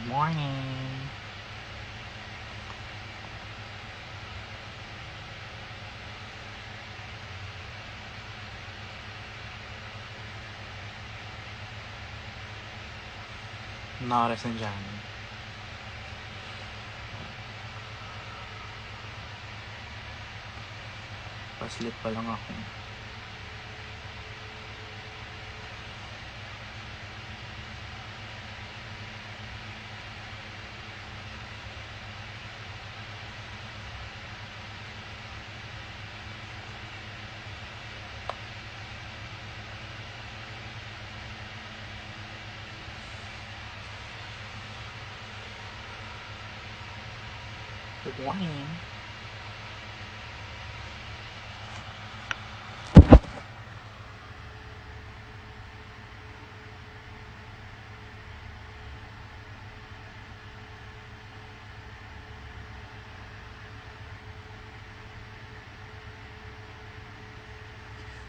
Morning! Anong oras na dyan? Paslit pa lang ako. Good morning!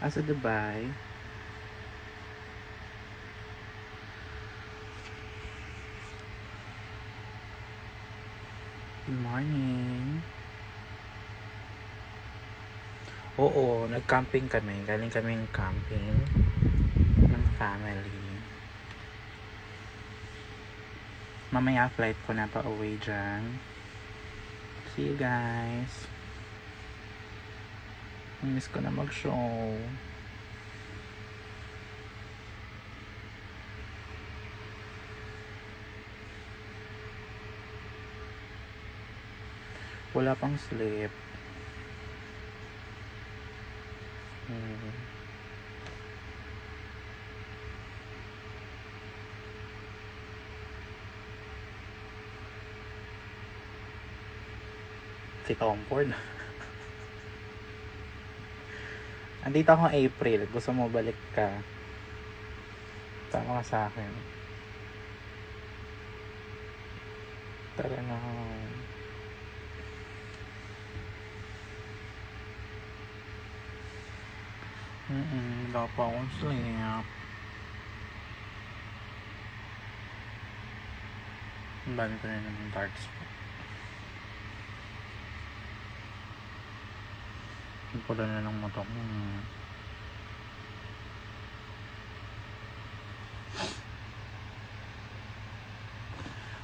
Asa Dubai? Good morning! Oo, nag-camping kami. Galing kaming camping ng family. Mamaya flight ko na pa uwi dyan. See you guys! Miss ko na mag-show. Wala pang sleep. Si Tom Ford. Andito ako April. Gusto mo balik ka? Tama ka sa akin. Tara na. Wala pa akong sleep. Bali ko na ng dark spot. Ang pula na ng mata ko.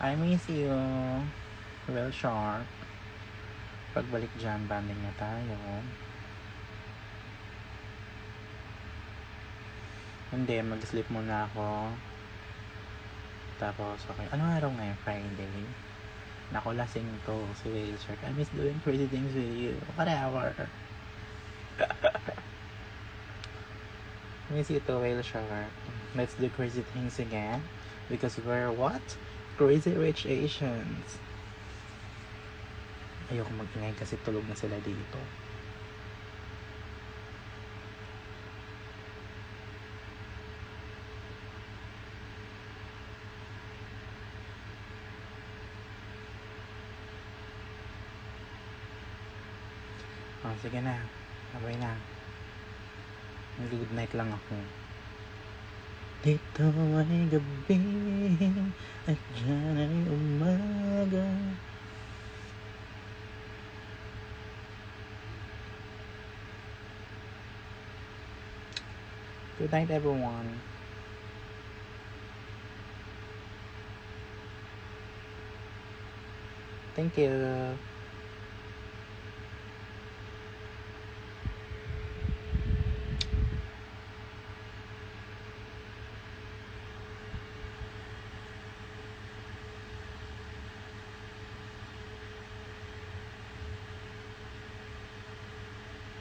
I miss you. Well, sharp. Pagbalik dyan, banding na tayo. Hindi, mag-sleep muna ako. Tapos, okay. Ano araw ngayon? Friday. Naku, lasing to. Si Whale Shark. I miss doing crazy things with you. Whatever. Miss you to, Whale Shark. Let's do crazy things again. Because we're what? Crazy Rich Asians. Ayoko mag-ingay kasi tulog na sila dito. Oh, sige na. Sabay na. Good night lang ako. Dito ay gabi at dyan ay umaga. Good night, everyone. Thank you.